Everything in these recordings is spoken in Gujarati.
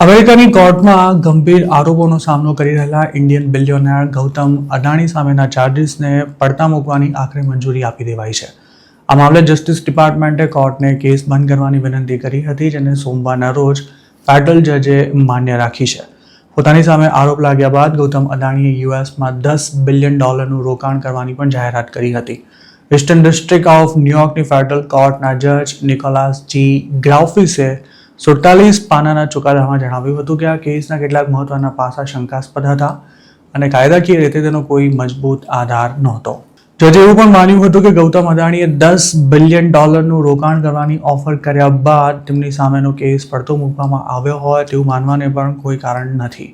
અમેરિકાની કોર્ટમાં ગંભીર આરોપોનો સામનો કરી રહેલા ઇન્ડિયન બિલિયોનેર ગૌતમ અદાણી સામેના ચાર્જિસને પડતા મૂકવાની આખરે મંજૂરી આપી દેવાઈ છે. આ મામલે જસ્ટિસ ડિપાર્ટમેન્ટે કોર્ટને કેસ બંધ કરવાની વિનંતી કરી હતી, જેને સોમવારના રોજ ફેડરલ જજે માન્ય રાખી છે. પોતાની સામે આરોપ લાગ્યા બાદ ગૌતમ અદાણીએ યુએસમાં $10 બિલિયન રોકાણ કરવાની પણ જાહેરાત કરી હતી. વેસ્ટર્ન ડિસ્ટ્રિક્ટ ઓફ ન્યુયોર્કની ફેડરલ કોર્ટના જજ નિકોલાસ જી ગ્લાઉફિસે 47 પાનાના ચુકાદામાં જણાવ્યું હતું કે આ કેસના કેટલાક મહત્વના પાસા શંકાસ્પદ હતા અને કાયદાકીય રીતે તેનો કોઈ મજબૂત આધાર નહોતો. જજે એવું પણ માન્યું હતું કે ગૌતમ અદાણીએ $10 બિલિયન રોકાણ કરવાની ઓફર કર્યા બાદ તેમની સામેનો કેસ પડતો મૂકવામાં આવ્યો હોય તેવું માનવાને પણ કોઈ કારણ નથી.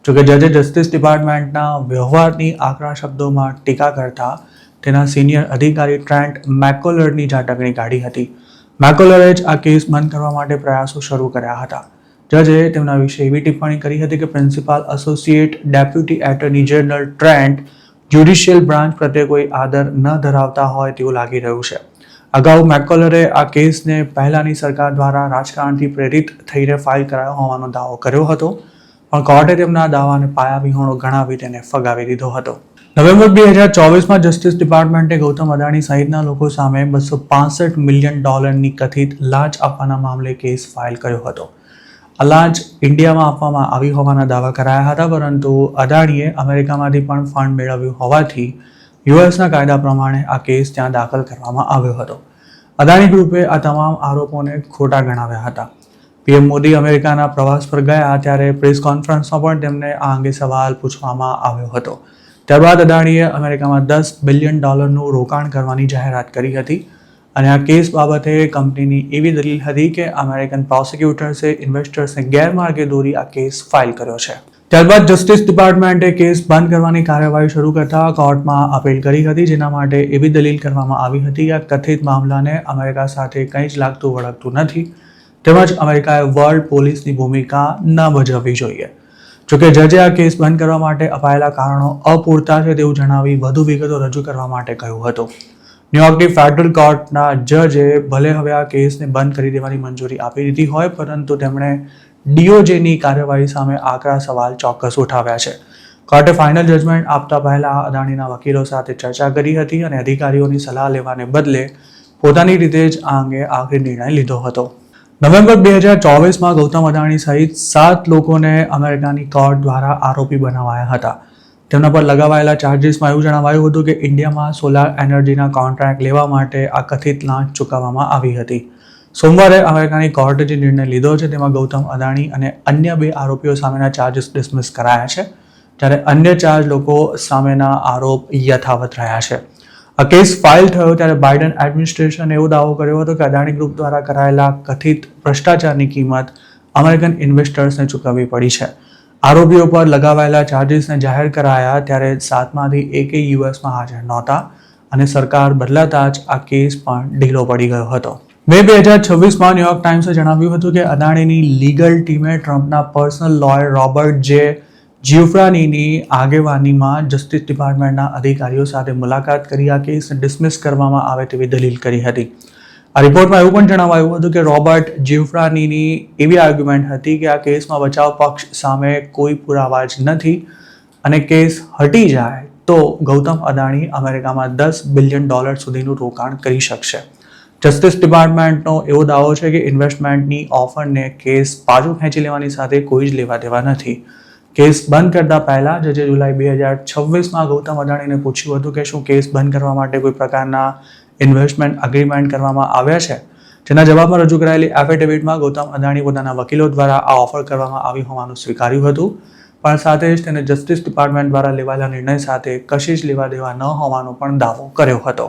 જોકે જજે જસ્ટિસ ડિપાર્ટમેન્ટના વ્યવહારની આકરા શબ્દોમાં ટીકા કરતા તેના સિનિયર અધિકારી ટ્રેન્ટ મેકકોલરની ઝાટકણી કાઢી હતી. મેકકોલરે જ આ કેસ બંધ કરવા માટે પ્રયાસો શરૂ કર્યા હતા. જજે તેમના વિશે એવી ટિપ્પણી કરી હતી કે principal associate deputy attorney general Trent judicial branch પ્રત્યે કોઈ આદર ન ધરાવતા હોય તેવું લાગી રહ્યું છે. અગાઉ મેકકોલરે આ કેસને પહેલાની સરકાર દ્વારા રાજકારણથી પ્રેરિત થઈને ફાઇલ કરાયો હોવાનો દાવો કર્યો હતો, પણ કોર્ટે તેમના દાવાને પાયાવિહોણો ગણાવી તેને ફગાવી દીધો હતો. નવેમ્બર 2024માં જસ્ટિસ ડિપાર્ટમેન્ટે ગૌતમ અદાણી સહિતના લોકો સામે $265 મિલિયન કથિત લાંચ આપવાના મામલે કેસ ફાઇલ કર્યો હતો. આ લાંચ ઇન્ડિયામાં આપવામાં આવી હોવાના દાવા કરાયા હતા, પરંતુ અદાણીએ અમેરિકામાંથી પણ ફંડ મેળવ્યું હોવાથી યુએસના કાયદા પ્રમાણે આ કેસ ત્યાં દાખલ કરવામાં આવ્યો હતો. અદાણી ગ્રુપે આ તમામ આરોપોને ખોટા ગણાવ્યા હતા. પીએમ મોદી અમેરિકાના પ્રવાસ પર ગયા ત્યારે પ્રેસ કોન્ફરન્સમાં પણ તેમને આ અંગે સવાલ પૂછવામાં આવ્યો હતો. ત્યારબાદ અદાણીએ અમેરિકામાં $10 બિલિયન રોકાણ કરવાની જાહેરાત કરી હતી અને આ કેસ બાબતે કંપનીની એવી દલીલ હતી કે અમેરિકન પ્રોસિક્યુટર્સે ઇન્વેસ્ટર્સને ગેરમાર્ગે દોરી આ કેસ ફાઇલ કર્યો છે. ત્યારબાદ જસ્ટિસ ડિપાર્ટમેન્ટે કેસ બંધ કરવાની કાર્યવાહી શરૂ કરતા કોર્ટમાં અપીલ કરી હતી, જેના માટે એવી દલીલ કરવામાં આવી હતી કે આ કથિત મામલાને અમેરિકા સાથે કંઈ જ લાગતું વળગતું નથી, તેમજ અમેરિકાએ વર્લ્ડ પોલીસની ભૂમિકા ન ભજવવી જોઈએ. જોકે જજે આ કેસ બંધ કરવા માટે અપાયેલા કારણો અપૂરતા છે તેવું જણાવી વધુ વિગતો રજૂ કરવા માટે કહ્યું હતું. ન્યુયોર્કની ફેડરલ કોર્ટના જજે ભલે હવે આ કેસને બંધ કરી દેવાની મંજૂરી આપી દીધી હોય, પરંતુ તેમણે ડીઓજેની કાર્યવાહી સામે આકરા સવાલ ચોક્કસ ઉઠાવ્યા છે. કોર્ટે ફાઇનલ જજમેન્ટ આપતા પહેલા અદાણીના વકીલો સાથે ચર્ચા કરી હતી અને અધિકારીઓની સલાહ લેવાને બદલે પોતાની રીતે જ આ અંગે આખરી નિર્ણય લીધો હતો. નવેમ્બર 2024માં ગૌતમ અદાણી સહિત 7 લોકોને અમેરિકાની કોર્ટ દ્વારા આરોપી બનાવાયા હતા. તેમના પર લગાવાયેલા ચાર્જિસમાં એવું જણાવાયું હતું કે ઇન્ડિયામાં સોલાર એનર્જીના કોન્ટ્રાક્ટ લેવા માટે આ કથિત લાંચ ચૂકવવામાં આવી હતી. સોમવારે અમેરિકાની કોર્ટે જે નિર્ણય લીધો છે તેમાં ગૌતમ અદાણી અને અન્ય 2 આરોપીઓ સામેના ચાર્જિસ ડિસમિસ કરાયા છે, જ્યારે અન્ય 4 લોકો સામેના આરોપ યથાવત રહ્યા છે. આ કેસ ફાઇલ થયો ત્યારે બાઇડન એડમિનિસ્ટ્રેશને એવો દાવો કર્યો હતો કે અદાણી ગ્રુપ દ્વારા કરાયેલા કથિત ભ્રષ્ટાચારની કિંમત અમેરિકન ઇન્વેસ્ટર્સને ચૂકવવી પડી છે. આરોપીઓ પર લગાવાયેલા ચાર્જિસને જાહેર કરાયા ત્યારે 7માંથી એકેય યુએસમાં હાજર નહોતા અને સરકાર બદલાતા જ આ કેસ પણ ઢીલો પડી ગયો હતો. મે 2026માં ન્યુયોર્ક ટાઈમ્સે જણાવ્યું હતું કે અદાણીની લીગલ ટીમે ટ્રમ્પના પર્સનલ લોયર રોબર્ટ જે જ્યુફ્રાનીની આગેવાનીમાં જસ્ટિસ ડિપાર્ટમેન્ટના અધિકારીઓ સાથે મુલાકાત કરી આ કેસને ડિસમિસ કરવામાં આવે તેવી દલીલ કરી હતી. આ રિપોર્ટમાં એવું પણ જણાવાયું હતું કે રોબર્ટ જ્યુફ્રાનીની એવી આર્ગ્યુમેન્ટ હતી કે આ કેસમાં બચાવ પક્ષ સામે કોઈ પુરાવા જ નથી અને કેસ હટી જાય તો ગૌતમ અદાણી અમેરિકામાં $10 બિલિયન સુધીનું રોકાણ કરી શકશે. જસ્ટિસ ડિપાર્ટમેન્ટનો એવો દાવો છે કે ઇન્વેસ્ટમેન્ટની ઓફરને કેસ પાછું ખેંચી લેવાની સાથે કોઈ જ લેવા દેવા નથી. કેસ બંધ કરતા પહેલા જજે જુલાઈ 2026માં ગૌતમ અદાણીને પૂછ્યું હતું કે શું કેસ બંધ કરવા માટે કોઈ પ્રકારના ઇન્વેસ્ટમેન્ટ અગ્રીમેન્ટ કરવામાં આવ્યા છે, જેના જવાબમાં રજૂ કરાયેલી એફિડેવિટમાં ગૌતમ અદાણી પોતાના વકીલો દ્વારા આ ઓફર કરવામાં આવી હોવાનું સ્વીકાર્યું હતું, પણ સાથે જ તેને જસ્ટિસ ડિપાર્ટમેન્ટ દ્વારા લેવાયેલા નિર્ણય સાથે કશી જ લેવા દેવા ન હોવાનો પણ દાવો કર્યો હતો.